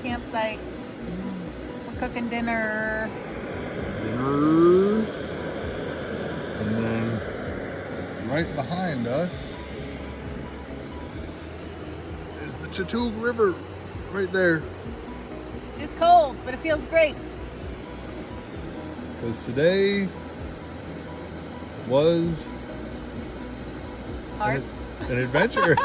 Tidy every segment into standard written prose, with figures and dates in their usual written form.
campsite. We're cooking dinner. And then right behind us is the Chatoog River, right there. It's cold, but it feels great. Because today was Hard. an adventure.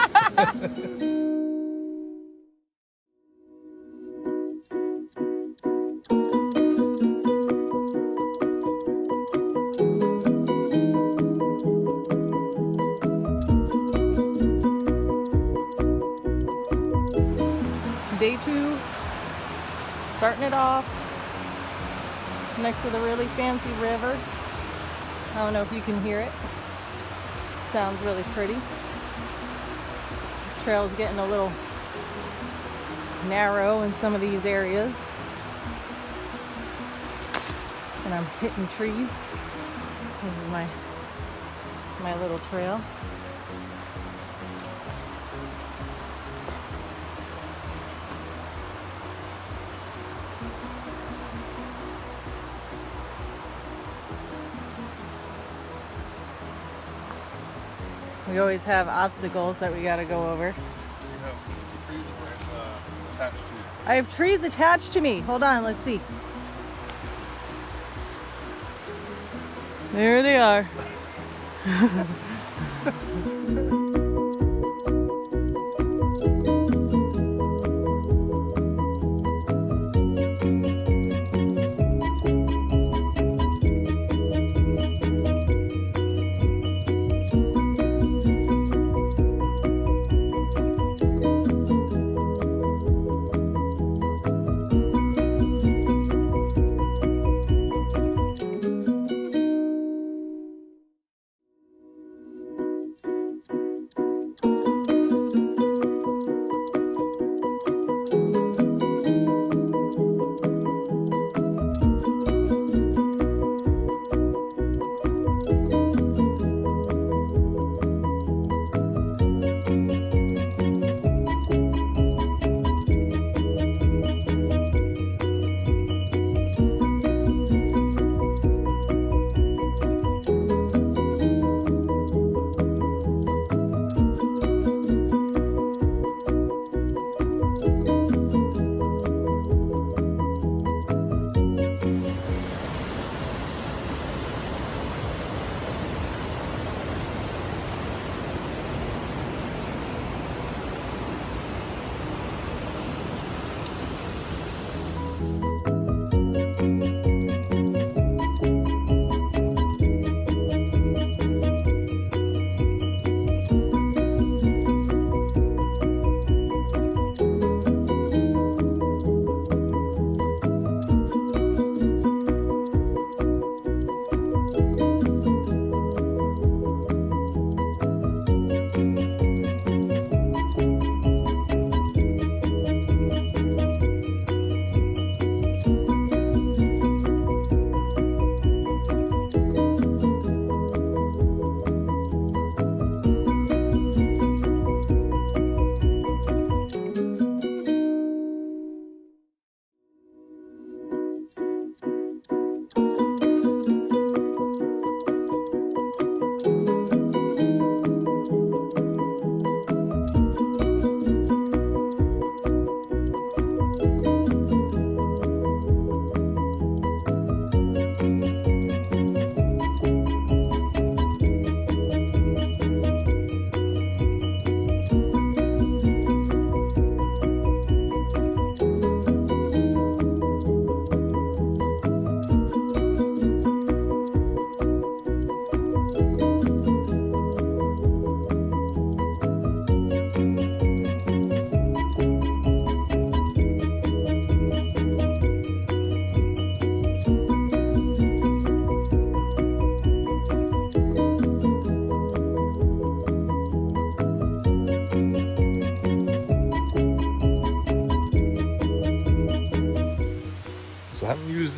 Day 2, starting it off next to the really fancy river. I don't know if you can hear it. Sounds really pretty. The trail's getting a little narrow in some of these areas. And I'm hitting trees. This is my little trail. We always have obstacles that we gotta go over. You have trees attached to you. I have trees attached to me. Hold on, let's see. There they are.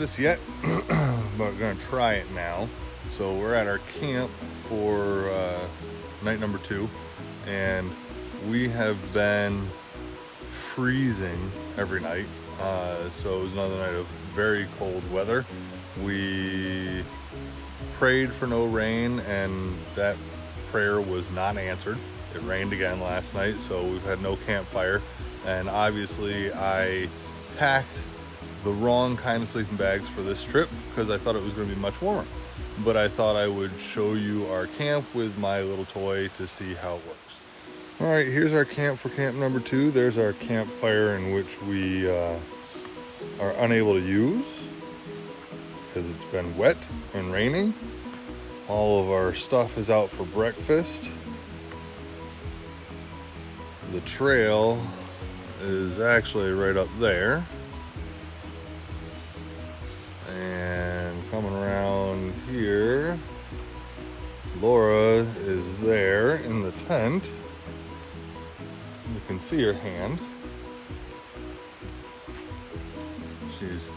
this yet, but we're gonna try it now. So we're at our camp for night number 2, and we have been freezing every night. So it was another night of very cold weather. We prayed for no rain, and that prayer was not answered. It rained again last night, so we've had no campfire. And obviously I packed the wrong kind of sleeping bags for this trip because I thought it was going to be much warmer. But I thought I would show you our camp with my little toy to see how it works. All right, here's our camp for camp number 2. There's our campfire in which we are unable to use because it's been wet and raining. All of our stuff is out for breakfast. The trail is actually right up there. And coming around here, Laura is there in the tent. You can see her hand. She's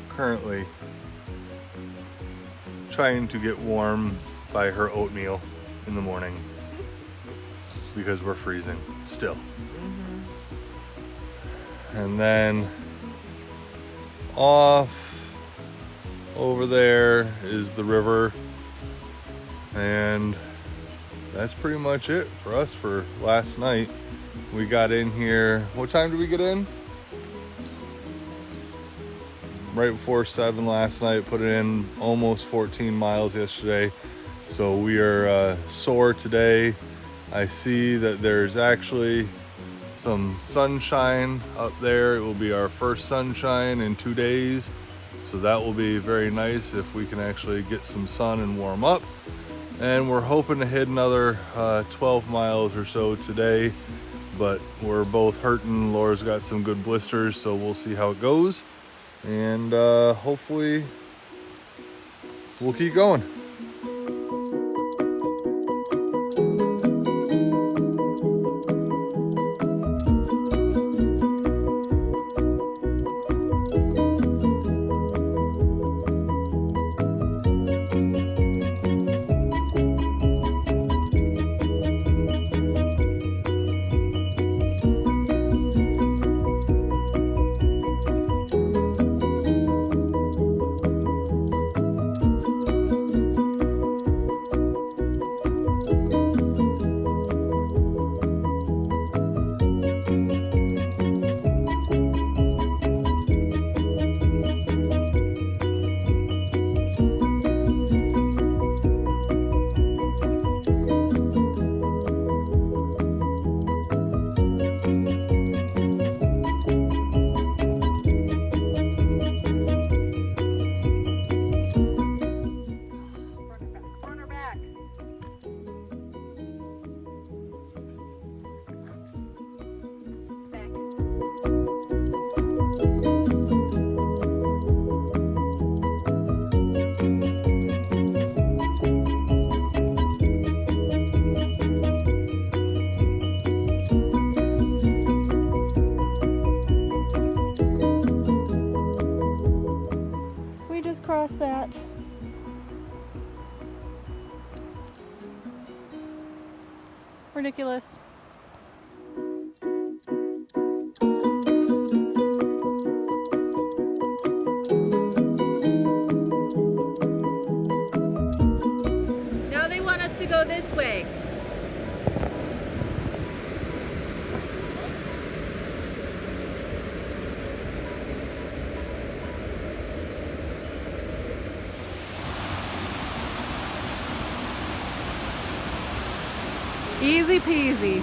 currently trying to get warm by her oatmeal in the morning because we're freezing still. And then off over there is the river, and that's pretty much it for us for last night. We got in here, what time did we get in? Right before 7 last night. Put in almost 14 miles yesterday, so we are sore today. I see that there's actually some sunshine up there. It will be our first sunshine in 2 days, so that will be very nice if we can actually get some sun and warm up. And we're hoping to hit another 12 miles or so today, but we're both hurting. Laura's got some good blisters, so we'll see how it goes, and hopefully we'll keep going. Cross that. Ridiculous. Now they want us to go this way. Easy peasy.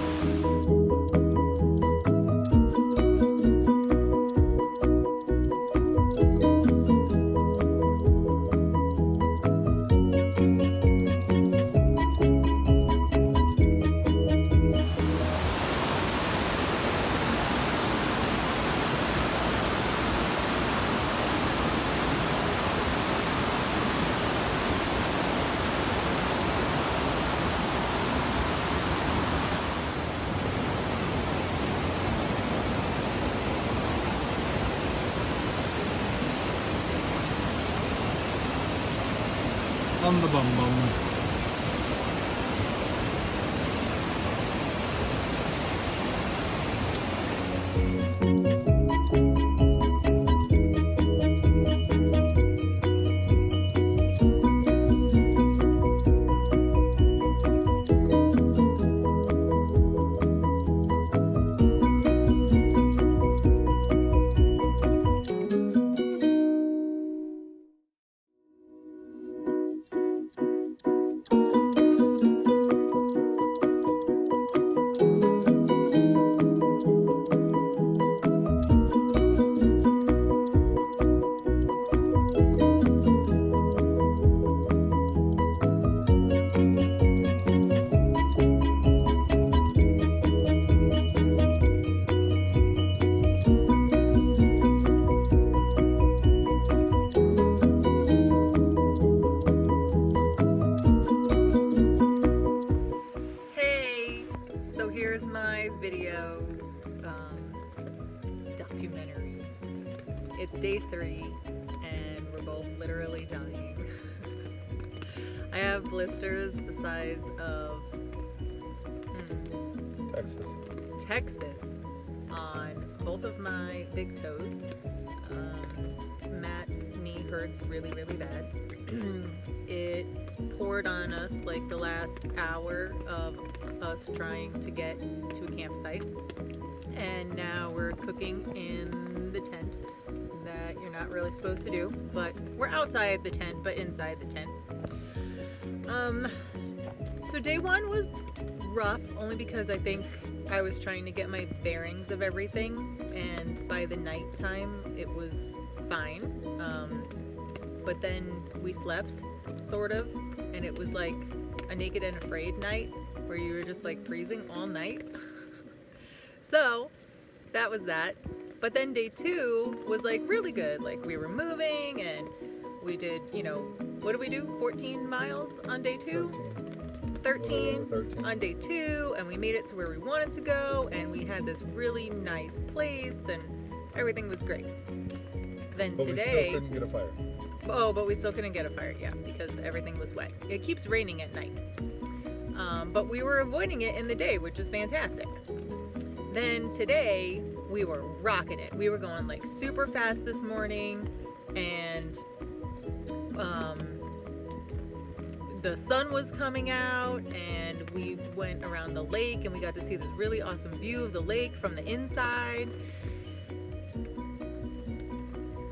On the bum bum. documentary. It's day 3 and we're both literally dying. I have blisters the size of Texas on both of my big toes. Matt's knee hurts really, really bad. It poured on us like the last hour of us trying to get to a campsite. And now we're cooking in the tent that you're not really supposed to do, but we're outside the tent, but inside the tent. So day 1 was rough, only because I think I was trying to get my bearings of everything, and by the nighttime it was fine. But then we slept, sort of, and it was like a naked and afraid night where you were just like freezing all night. So that was that. But then day 2 was like really good. Like we were moving and we did, what did we do? 14 miles on day 2? 13 on day 2, and we made it to where we wanted to go, and we had this really nice place and everything was great. Then but today, we still couldn't get a fire. But we still couldn't get a fire, yeah, because everything was wet. It keeps raining at night. But we were avoiding it in the day, which was fantastic. Then today, we were rocking it. We were going like super fast this morning, and the sun was coming out, and we went around the lake, and we got to see this really awesome view of the lake from the inside.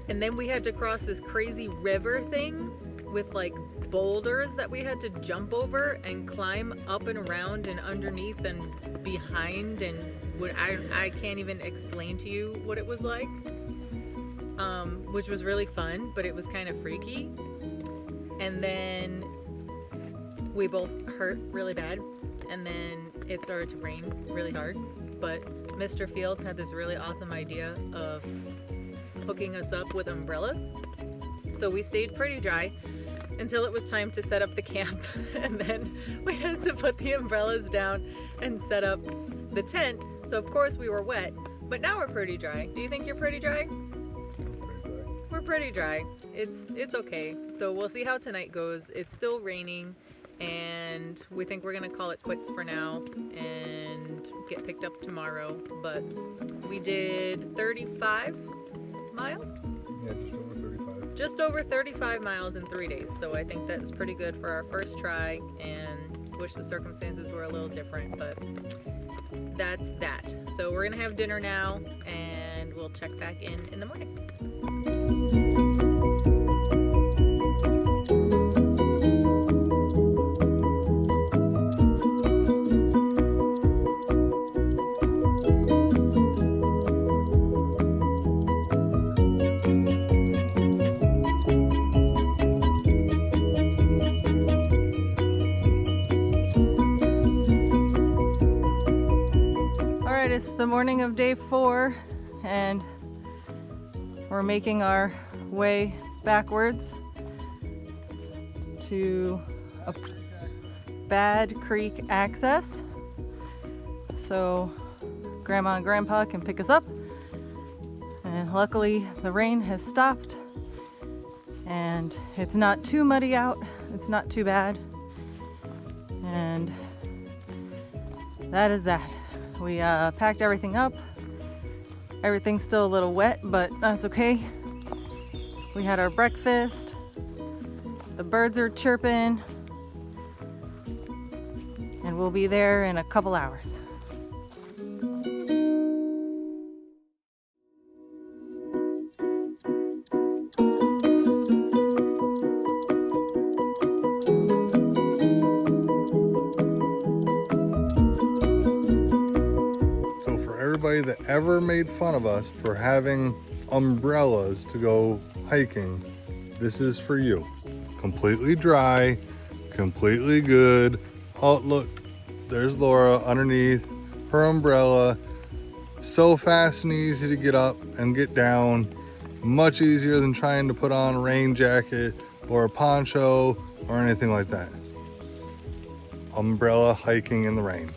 And then we had to cross this crazy river thing with like boulders that we had to jump over and climb up and around and underneath and behind, and what I can't even explain to you what it was like, which was really fun, but it was kind of freaky. And then we both hurt really bad, and then it started to rain really hard, but Mr. Field had this really awesome idea of hooking us up with umbrellas. So we stayed pretty dry until it was time to set up the camp, and then we had to put the umbrellas down and set up the tent. So of course we were wet, but now we're pretty dry. Do you think you're pretty dry? We're pretty dry. It's okay. So we'll see how tonight goes. It's still raining, and we think we're gonna call it quits for now and get picked up tomorrow. But we did 35 miles? Yeah, just over 35. Just over 35 miles in 3 days. So I think that's pretty good for our first try, and wish the circumstances were a little different, but that's that. So we're gonna have dinner now, and we'll check back in the morning. It's the morning of day 4, and we're making our way backwards to a Bad Creek access so Grandma and Grandpa can pick us up. And luckily the rain has stopped and it's not too muddy out. It's not too bad, and that is that. We packed everything up. Everything's still a little wet, but that's okay. We had our breakfast. The birds are chirping. And we'll be there in a couple hours. Everybody that ever made fun of us for having umbrellas to go hiking, this is for you. Completely dry, completely good. Oh, look, there's Laura underneath her umbrella. So fast and easy to get up and get down. Much easier than trying to put on a rain jacket or a poncho or anything like that. Umbrella hiking in the rain.